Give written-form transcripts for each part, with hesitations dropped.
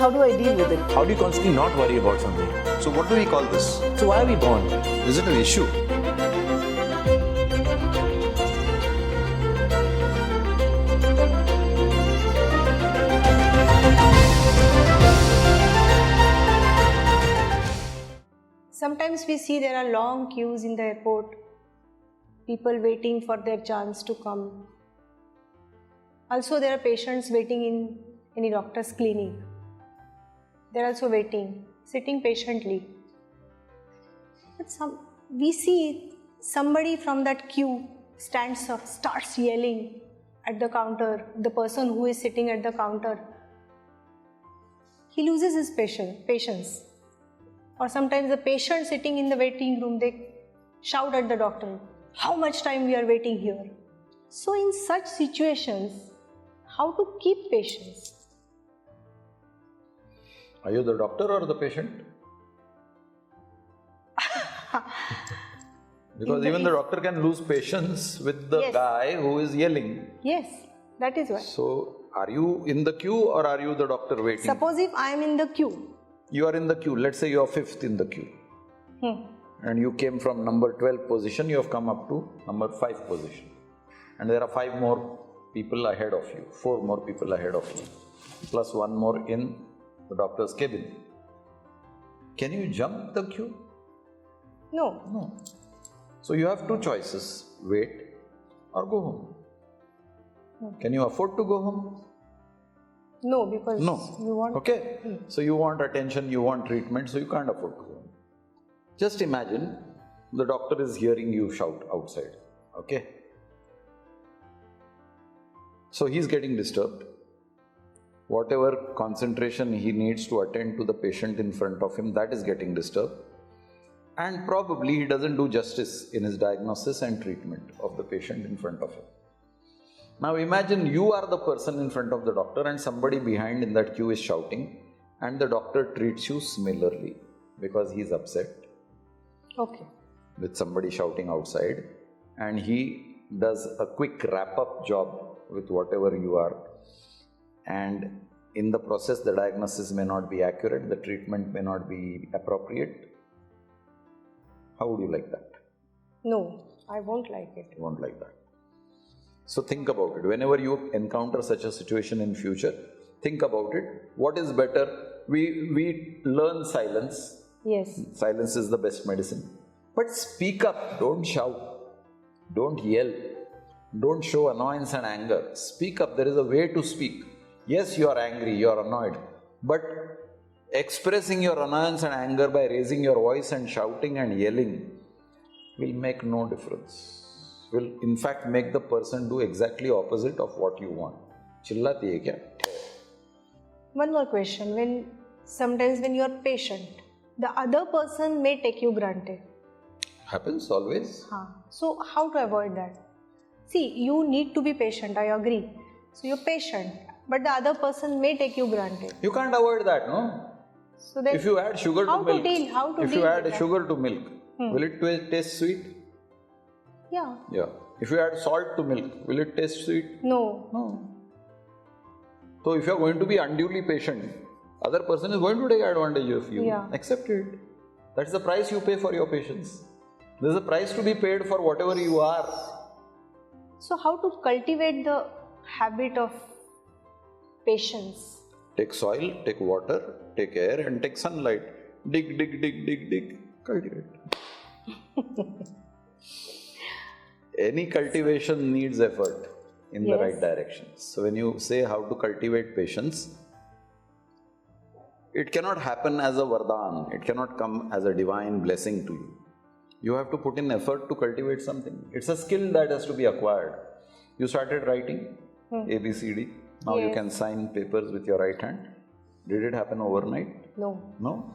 how do I deal with it? How do you constantly not worry about something? So what do we call this? So why are we born? Is it an issue? Sometimes we see there are long queues in the airport, people waiting for their chance to come. Also, there are patients waiting in any doctor's clinic. They're also waiting, sitting patiently. But we see somebody from that queue stands up, starts yelling at the counter, the person who is sitting at the counter. He loses his patience. Or sometimes the patient sitting in the waiting room, they shout at the doctor, how much time we are waiting here? So in such situations, how to keep patience? Are you the doctor or the patient? Because even the doctor can lose patience with the guy who is yelling. Yes, that is why. So, are you in the queue or are you the doctor waiting? Suppose if I am in the queue. You are in the queue. Let's say you are 5th in the queue. And you came from number 12 position, you have come up to number 5 position. And there are 5 more people ahead of you, 4 more people ahead of you, plus 1 more in the doctor's cabin. Can you jump the queue? No. No. So you have 2 choices, wait or go home. Can you afford to go home? No, because you want... Okay. So you want attention, you want treatment, so you can't afford to go home. Just imagine the doctor is hearing you shout outside, okay? So he's getting disturbed. Whatever concentration he needs to attend to the patient in front of him, that is getting disturbed. And probably he doesn't do justice in his diagnosis and treatment of the patient in front of him. Now imagine you are the person in front of the doctor and somebody behind in that queue is shouting and the doctor treats you similarly because he's upset. Okay. With somebody shouting outside and he does a quick wrap-up job with whatever you are, and in the process the diagnosis may not be accurate, the treatment may not be appropriate. How would you like that? No, I won't like it. You won't like that. So think about it. Whenever you encounter such a situation in future, think about it. What is better? We learn silence. Yes. Silence is the best medicine. But speak up, don't shout, don't yell, don't show annoyance and anger. Speak up, there is a way to speak. Yes, you are angry, you are annoyed, but expressing your annoyance and anger by raising your voice and shouting and yelling will make no difference. Will in fact make the person do exactly opposite of what you want. Chillati hai kya? One more question. Sometimes when you are patient, the other person may take you granted. Happens always. So how to avoid that? See, you need to be patient, I agree. So you're patient, but the other person may take you granted. You can't avoid that, no? So then if you add sugar to milk, if you add sugar to milk, will it taste sweet? Yeah. Yeah. If you add salt to milk, will it taste sweet? No. No. So if you are going to be unduly patient, other person is going to take advantage of you. Yeah. Accept it. That's the price you pay for your patience. There's a price to be paid for whatever you are. So how to cultivate the habit of patience? Take soil, take water, take air and take sunlight. Dig, dig, dig, dig, dig. Cultivate. Any cultivation needs effort in the right direction. So when you say how to cultivate patience, it cannot happen as a vardhan. It cannot come as a divine blessing to you. You have to put in effort to cultivate something. It's a skill that has to be acquired. You started writing A, B, C, D. Now you can sign papers with your right hand. Did it happen overnight? No. No?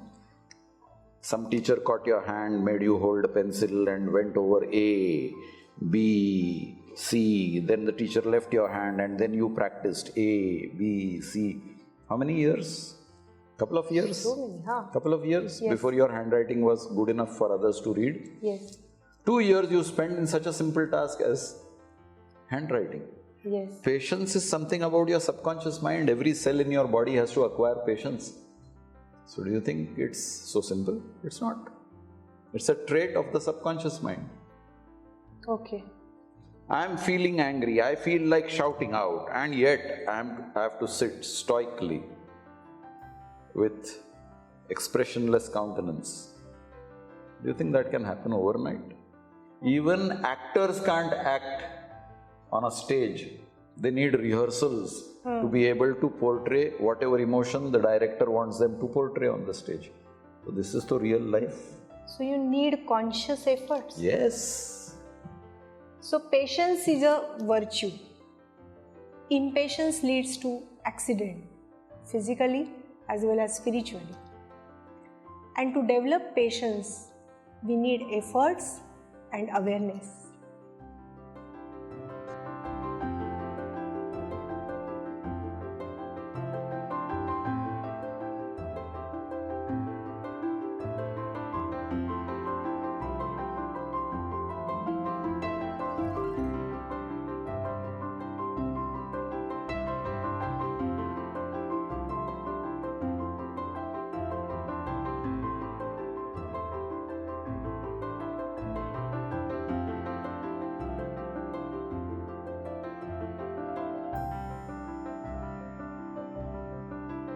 Some teacher caught your hand, made you hold a pencil and went over A, B, C. Then the teacher left your hand and then you practiced A, B, C. How many years? Couple of years? So many, Couple of years before your handwriting was good enough for others to read? Yes. 2 years you spent in such a simple task as handwriting. Yes. Patience is something about your subconscious mind. Every cell in your body has to acquire patience. So do you think it's so simple? It's not. It's a trait of the subconscious mind. Okay. I'm feeling angry, I feel like shouting out, and yet I have to sit stoically with expressionless countenance. Do you think that can happen overnight? Even actors can't act on a stage. They need rehearsals to be able to portray whatever emotion the director wants them to portray on the stage. So this is the real life. So you need conscious efforts. Yes. So patience is a virtue. Impatience leads to accident, physically as well as spiritually. And to develop patience, we need efforts and awareness.